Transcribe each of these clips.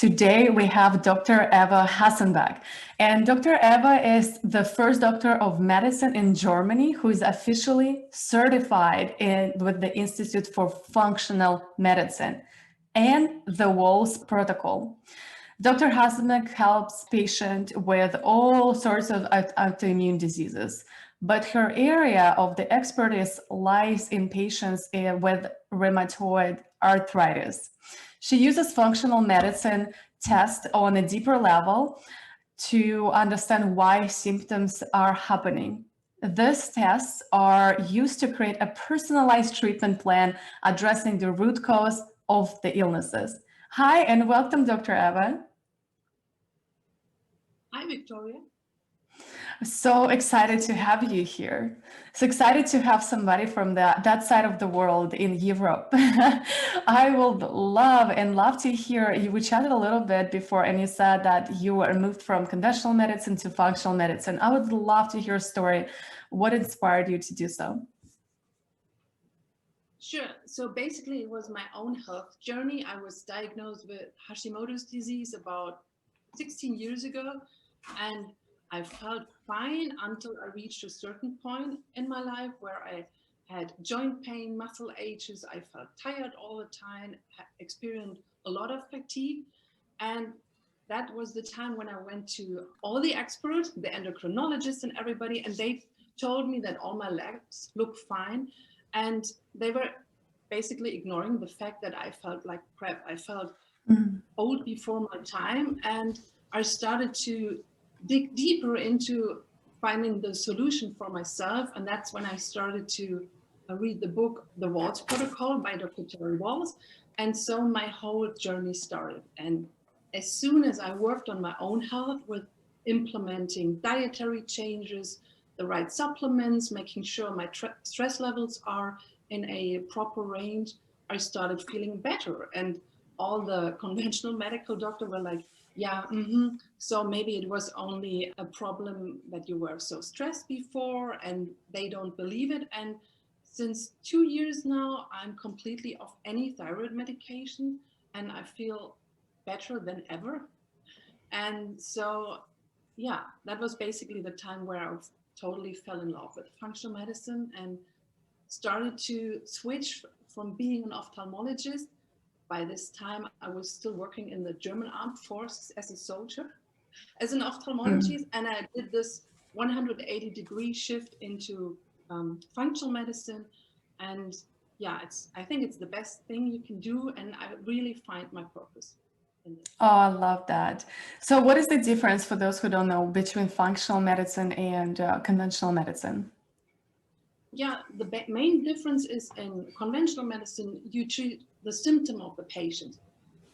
Today we have Dr. Eva Hasenbeck. And Dr. Eva is the first doctor of medicine in Germany who is officially certified with the Institute for Functional Medicine and the WALS protocol. Dr. Hasenbeck helps patients with all sorts of autoimmune diseases, but her area of the expertise lies in patients with rheumatoid arthritis. She uses functional medicine tests on a deeper level to understand why symptoms are happening. These tests are used to create a personalized treatment plan addressing the root cause of the illnesses. Hi, and welcome, Dr. Eva. Hi, Viktoriia. So excited to have you here. So excited to have somebody from that side of the world in Europe. I would love to hear you. We chatted a little bit before, and you said that you were moved from conventional medicine to functional medicine. I would love to hear a story. What inspired you to do so? Sure. So basically, it was my own health journey. I was diagnosed with Hashimoto's disease about 16 years ago, and I felt fine until I reached a certain point in my life where I had joint pain, muscle aches. I felt tired all the time, experienced a lot of fatigue. And that was the time when I went to all the experts, the endocrinologists and everybody, and they told me that all my labs looked fine. And they were basically ignoring the fact that I felt like crap. I felt old before my time. And I started to dig deeper into finding the solution for myself. And that's when I started to read the book, The WALS Protocol by Dr. Terry Wahls. And so my whole journey started. And as soon as I worked on my own health with implementing dietary changes, the right supplements, making sure my stress levels are in a proper range, I started feeling better. And all the conventional medical doctors were like, yeah, so maybe it was only a problem that you were so stressed before, and they don't believe it. And since 2 years now, I'm completely off any thyroid medication, and I feel better than ever. And so, yeah, that was basically the time where I totally fell in love with functional medicine and started to switch from being an ophthalmologist. By this time, I was still working in the German Armed Forces as a soldier, as an ophthalmologist, and I did this 180-degree shift into functional medicine. And yeah, I think it's the best thing you can do, and I really find my purpose in this. Oh, I love that. So what is the difference, for those who don't know, between functional medicine and conventional medicine? Yeah, the main difference is in conventional medicine, you treat the symptom of the patient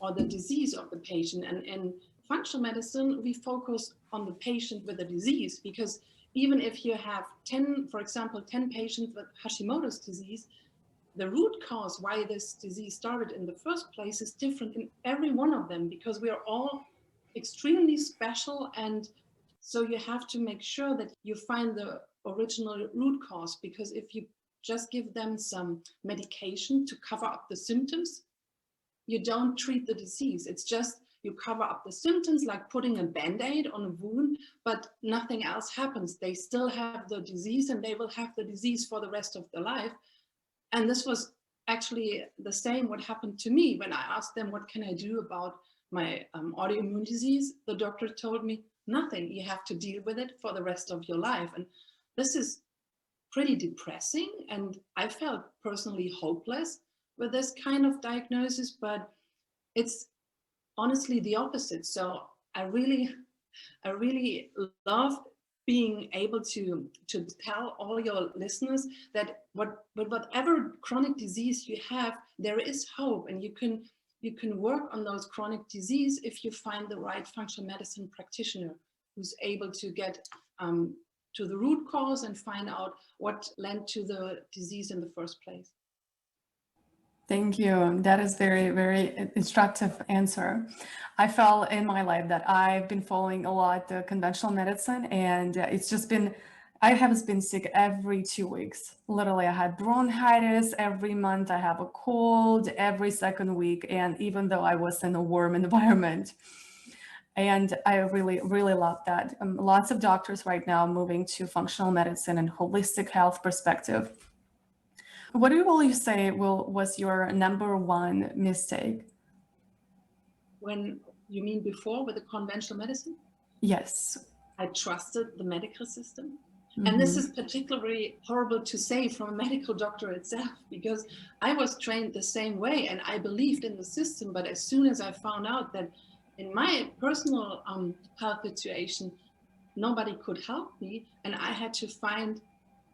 or the disease of the patient. And in functional medicine, we focus on the patient with the disease, because even if you have 10, for example, 10 patients with Hashimoto's disease, the root cause why this disease started in the first place is different in every one of them, because we are all extremely special. And so you have to make sure that you find the original root cause, because if you just give them some medication to cover up the symptoms, you don't treat the disease. It's just you cover up the symptoms, like putting a band-aid on a wound, but nothing else happens. They still have the disease, and they will have the disease for the rest of their life. And this was actually the same what happened to me when I asked them, what can I do about my autoimmune disease? The doctor told me, nothing. You have to deal with it for the rest of your life. And this is pretty depressing. And I felt personally hopeless with this kind of diagnosis, but it's honestly the opposite. So I really love being able to tell all your listeners that whatever chronic disease you have, there is hope, and you can work on those chronic disease if you find the right functional medicine practitioner who's able to get to the root cause and find out what led to the disease in the first place. Thank you. That is very, very instructive answer. I felt in my life that I've been following a lot the conventional medicine, and it's just been I have been sick every 2 weeks. Literally, I had bronchitis every month. I have a cold every second week. And even though I was in a warm environment, and I really, really love that. Lots of doctors right now moving to functional medicine and holistic health perspective. What will you say was your number one mistake? When you mean before with the conventional medicine? Yes. I trusted the medical system. And this is particularly horrible to say from a medical doctor itself, because I was trained the same way and I believed in the system. But as soon as I found out that in my personal health situation, nobody could help me, and I had to find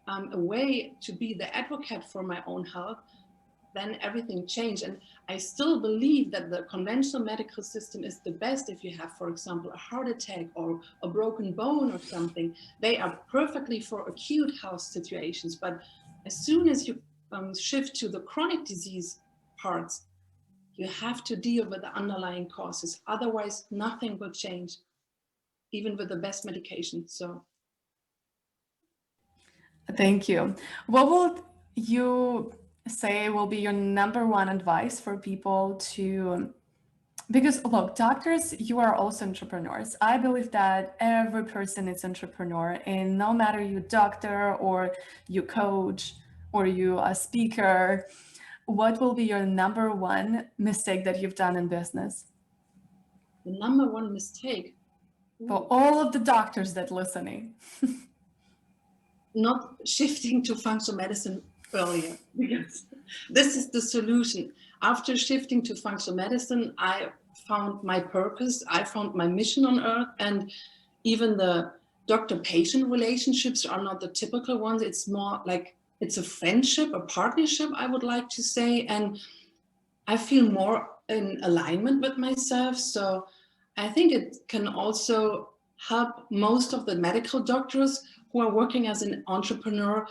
a way to be the advocate for my own health, then everything changed. And I still believe that the conventional medical system is the best if you have, for example, a heart attack or a broken bone or something. They are perfectly for acute health situations. But as soon as you shift to the chronic disease parts, you have to deal with the underlying causes. Otherwise, nothing will change, even with the best medication. So. Thank you. What will you say will be your number one advice for people to, because look, doctors, you are also entrepreneurs. I believe that every person is entrepreneur, and no matter you doctor or you coach or you a speaker, what will be your number one mistake that you've done in business? The number one mistake? For all of the doctors that listening. Not shifting to functional medicine earlier, because this is the solution. After shifting to functional medicine, I found my purpose, I found my mission on earth, and even the doctor-patient relationships are not the typical ones. It's more like it's a friendship, a partnership, I would like to say, and I feel more in alignment with myself. So I think it can also help most of the medical doctors who are working as an entrepreneur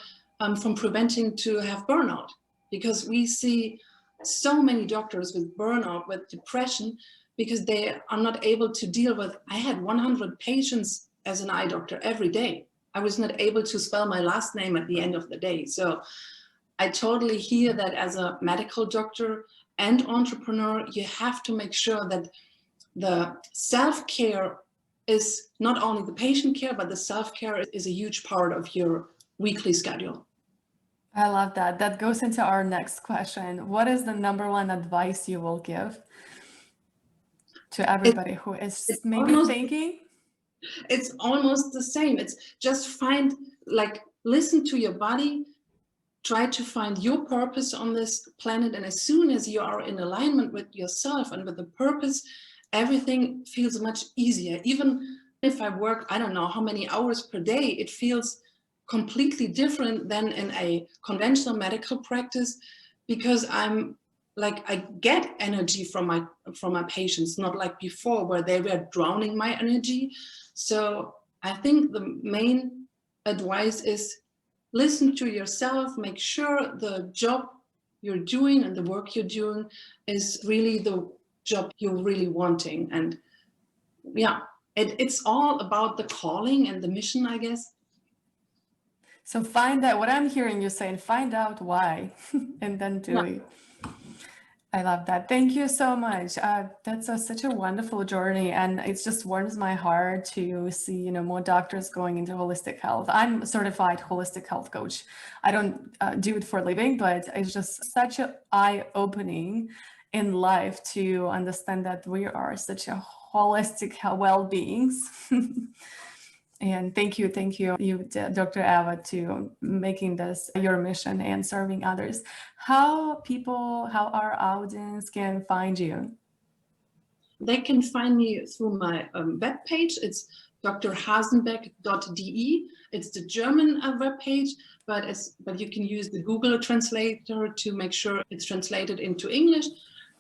from preventing to have burnout, because we see so many doctors with burnout, with depression, because they are not able to deal with. I had 100 patients as an eye doctor every day. I was not able to spell my last name at the end of the day. So I totally hear that as a medical doctor and entrepreneur, you have to make sure that the self-care is not only the patient care, but the self-care is a huge part of your weekly schedule. I love that. That goes into our next question. What is the number one advice you will give to everybody who is maybe thinking? It's almost the same. It's just listen to your body, try to find your purpose on this planet. And as soon as you are in alignment with yourself and with the purpose, everything feels much easier. Even if I work, I don't know how many hours per day, it feels completely different than in a conventional medical practice, because I get energy from my patients, not like before where they were drowning my energy. So I think the main advice is listen to yourself, make sure the job you're doing and the work you're doing is really the job you're really wanting. And yeah, it's all about the calling and the mission, I guess. So find out what I'm hearing you saying, find out why and then do it. I love that. Thank you so much. That's such a wonderful journey, and it just warms my heart to see, more doctors going into holistic health. I'm a certified holistic health coach. I don't do it for a living, but it's just such an eye-opening in life to understand that we are such a holistic well-beings. And thank you, Dr. Eva, to making this your mission and serving others. How our audience can find you? They can find me through my webpage. It's drhasenbeck.de. It's the German webpage, but you can use the Google translator to make sure it's translated into English.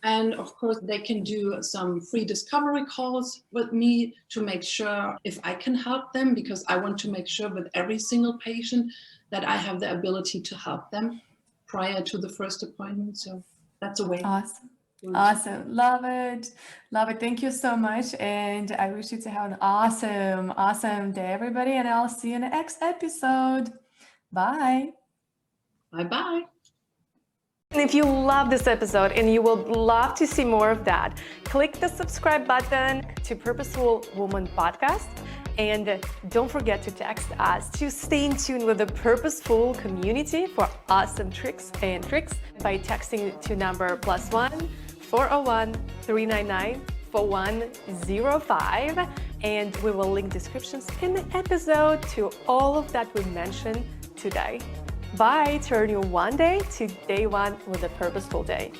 And of course, they can do some free discovery calls with me to make sure if I can help them, because I want to make sure with every single patient that I have the ability to help them prior to the first appointment. So that's a way. Awesome. Awesome. Love it. Love it. Thank you so much. And I wish you to have an awesome day, everybody. And I'll see you in the next episode. Bye. Bye-bye. And if you love this episode and you would love to see more of that, click the subscribe button to Purposeful Woman Podcast. And don't forget to text us to stay in tune with the Purposeful community for awesome tricks and tricks by texting to number +1 401 399 4105. And we will link descriptions in the episode to all of that we mentioned today. Bye. Turn your one day to day one with a purposeful day.